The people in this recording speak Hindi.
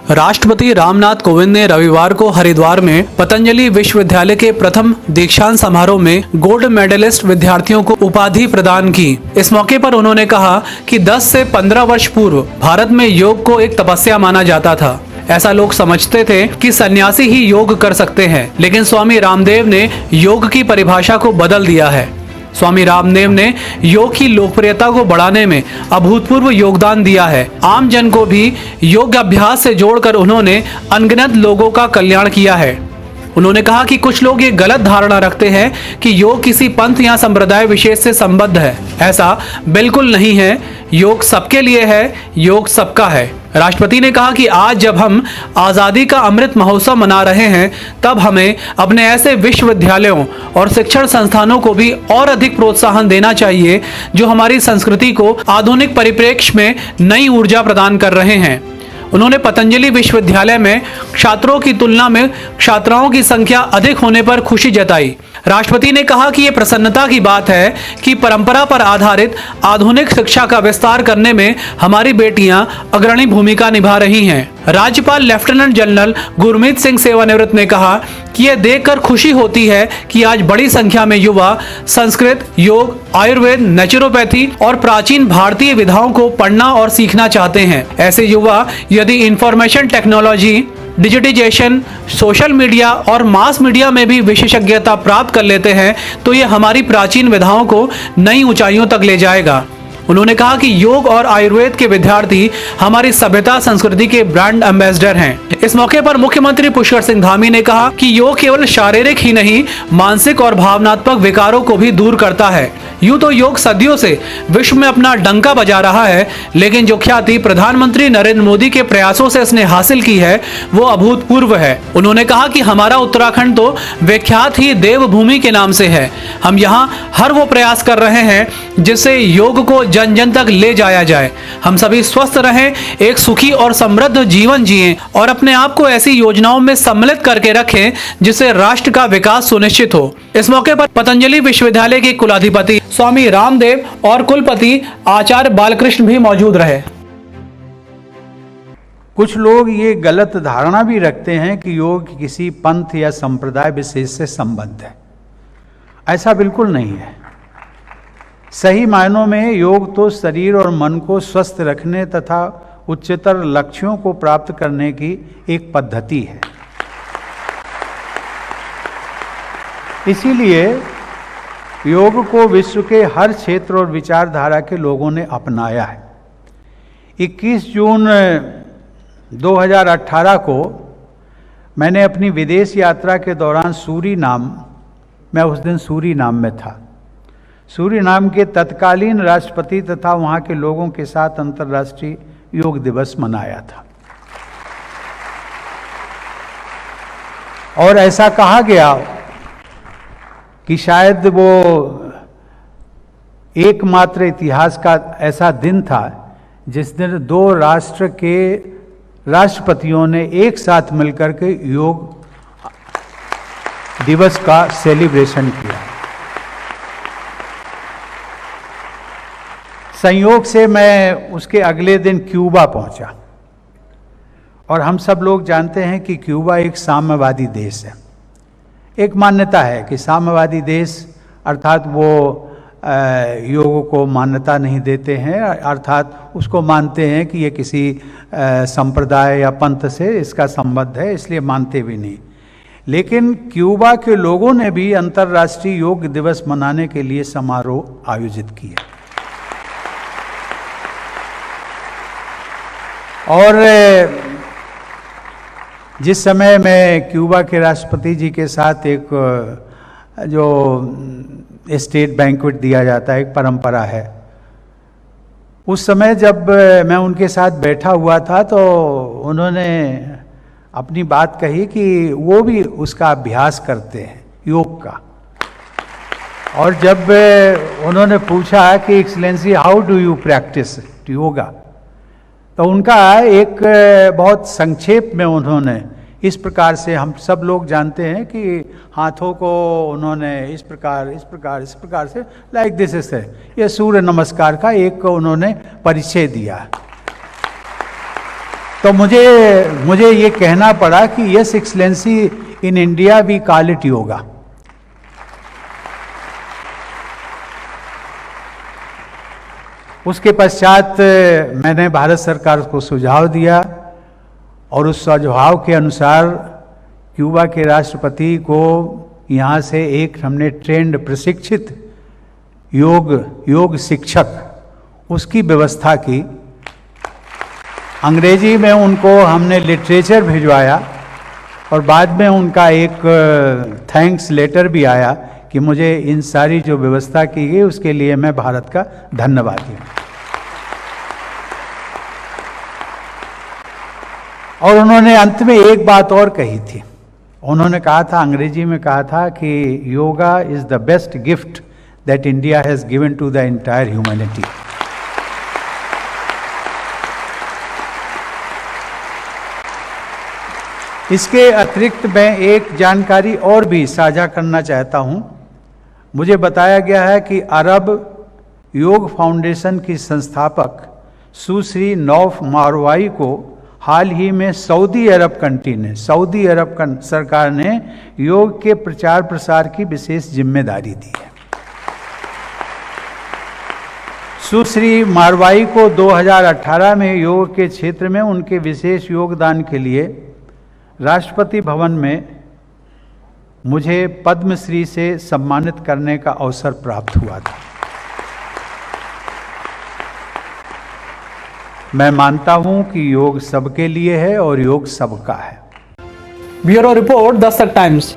राष्ट्रपति रामनाथ कोविंद ने रविवार को हरिद्वार में पतंजलि विश्वविद्यालय के प्रथम दीक्षांत समारोह में गोल्ड मेडलिस्ट विद्यार्थियों को उपाधि प्रदान की। इस मौके पर उन्होंने कहा कि 10 से 15 वर्ष पूर्व भारत में योग को एक तपस्या माना जाता था। ऐसा लोग समझते थे कि सन्यासी ही योग कर सकते हैं, लेकिन स्वामी रामदेव ने योग की परिभाषा को बदल दिया है। स्वामी रामदेव ने योग की लोकप्रियता को बढ़ाने में अभूतपूर्व योगदान दिया है। आम जन को भी योग अभ्यास से जोड़कर उन्होंने अनगिनत लोगों का कल्याण किया है। उन्होंने कहा कि कुछ लोग ये गलत धारणा रखते हैं कि योग किसी पंथ या संप्रदाय विशेष से संबद्ध है। ऐसा बिल्कुल नहीं है। योग सबके लिए है, योग सबका है। राष्ट्रपति ने कहा कि आज जब हम आज़ादी का अमृत महोत्सव मना रहे हैं, तब हमें अपने ऐसे विश्वविद्यालयों और शिक्षण संस्थानों को भी और अधिक प्रोत्साहन देना चाहिए जो हमारी संस्कृति को आधुनिक परिप्रेक्ष्य में नई ऊर्जा प्रदान कर रहे हैं। उन्होंने पतंजलि विश्वविद्यालय में छात्रों की तुलना में छात्राओं की संख्या अधिक होने पर खुशी जताई। राष्ट्रपति ने कहा कि ये प्रसन्नता की बात है कि परंपरा पर आधारित आधुनिक शिक्षा का विस्तार करने में हमारी बेटियां अग्रणी भूमिका निभा रही हैं। राज्यपाल लेफ्टिनेंट जनरल गुरमीत सिंह सेवानिवृत्त ने कहा कि यह देखकर खुशी होती है कि आज बड़ी संख्या में युवा संस्कृत, योग, आयुर्वेद, नेचुरोपैथी और प्राचीन भारतीय विधाओं को पढ़ना और सीखना चाहते हैं। ऐसे युवा यदि information technology, digitisation, social media और मास मीडिया में भी विशेषज्ञता प्राप्त कर लेते हैं तो ये हमारी प्राचीन विधाओं को नई ऊंचाइयों तक ले जाएगा। उन्होंने कहा कि योग और आयुर्वेद के विद्यार्थी हमारी सभ्यता संस्कृति के ब्रांड एम्बेसडर हैं। इस मौके पर मुख्यमंत्री पुष्कर सिंह धामी ने कहा कि योग केवल शारीरिक ही नहीं, मानसिक और भावनात्मक विकारों को भी दूर करता है। यूं तो योग सदियों से विश्व में अपना डंका बजा रहा है, लेकिन जो ख्याति प्रधानमंत्री नरेंद्र मोदी के प्रयासों से इसने हासिल की है वो अभूतपूर्व है। उन्होंने कहा कि हमारा उत्तराखंड तो विख्यात ही देवभूमि के नाम से है। हम यहाँ हर वो प्रयास कर रहे हैं जिससे योग को जन जन तक ले जाया जाए। हम सभी स्वस्थ रहें, एक सुखी और समृद्ध जीवन जिएं और अपने आप को ऐसी योजनाओं में सम्मिलित करके रखें जिससे राष्ट्र का विकास सुनिश्चित हो। इस मौके पर पतंजलि विश्वविद्यालय के कुलाधिपति स्वामी रामदेव और कुलपति आचार्य बालकृष्ण भी मौजूद रहे। कुछ लोग ये गलत धारणा भी रखते हैं कि योग किसी पंथ या संप्रदाय विशेष से संबद्ध है। ऐसा बिल्कुल नहीं है। सही मायनों में योग तो शरीर और मन को स्वस्थ रखने तथा उच्चतर लक्ष्यों को प्राप्त करने की एक पद्धति है। इसीलिए योग को विश्व के हर क्षेत्र और विचारधारा के लोगों ने अपनाया है। 21 जून 2018 को मैंने अपनी विदेश यात्रा के दौरान सूरीनाम, मैं उस दिन सूरीनाम में था, सूरीनाम के तत्कालीन राष्ट्रपति तथा वहाँ के लोगों के साथ अंतर्राष्ट्रीय योग दिवस मनाया था। और ऐसा कहा गया कि शायद वो एकमात्र इतिहास का ऐसा दिन था जिस दिन 2 राष्ट्र के राष्ट्रपतियों ने एक साथ मिलकर के योग दिवस का सेलिब्रेशन किया। संयोग से मैं उसके अगले दिन क्यूबा पहुंचा और हम सब लोग जानते हैं कि क्यूबा एक साम्यवादी देश है। एक मान्यता है कि साम्यवादी देश अर्थात वो योग को मान्यता नहीं देते हैं, अर्थात उसको मानते हैं कि ये किसी संप्रदाय या पंथ से इसका संबंध है, इसलिए मानते भी नहीं। लेकिन क्यूबा के लोगों ने भी अंतर्राष्ट्रीय योग दिवस मनाने के लिए समारोह आयोजित किया। और जिस समय मैं क्यूबा के राष्ट्रपति जी के साथ एक जो स्टेट बैंक्वेट दिया जाता है, एक परंपरा है, उस समय जब मैं उनके साथ बैठा हुआ था तो उन्होंने अपनी बात कही कि वो भी उसका अभ्यास करते हैं योग का। और जब उन्होंने पूछा कि excellency how do you practice yoga, तो उनका एक बहुत संक्षेप में उन्होंने इस प्रकार से, हम सब लोग जानते हैं कि हाथों को उन्होंने इस प्रकार से लाइक दिस से ये सूर्य नमस्कार का एक उन्होंने परिचय दिया। तो मुझे ये कहना पड़ा कि yes excellency, in India we call it yoga. उसके पश्चात मैंने भारत सरकार को सुझाव दिया और उस सुझाव के अनुसार क्यूबा के राष्ट्रपति को यहाँ से एक हमने ट्रेंड प्रशिक्षित योग शिक्षक उसकी व्यवस्था की। अंग्रेजी में उनको हमने लिटरेचर भिजवाया और बाद में उनका एक थैंक्स लेटर भी आया कि मुझे इन सारी जो व्यवस्था की गई उसके लिए मैं भारत का धन्यवादी हूँ। और उन्होंने अंत में एक बात और कही थी। उन्होंने कहा था, अंग्रेजी में कहा था कि yoga is the best gift that India has given to the entire humanity. इसके अतिरिक्त मैं एक जानकारी और भी साझा करना चाहता हूं। मुझे बताया गया है कि अरब योग फाउंडेशन की संस्थापक सुश्री नौफ मारवाई को हाल ही में सऊदी अरब सरकार ने योग के प्रचार प्रसार की विशेष जिम्मेदारी दी है। सुश्री मारवाई को 2018 में योग के क्षेत्र में उनके विशेष योगदान के लिए राष्ट्रपति भवन में मुझे पद्मश्री से सम्मानित करने का अवसर प्राप्त हुआ था। मैं मानता हूं कि योग सबके लिए है और योग सबका है। Bureau report, Dastak times.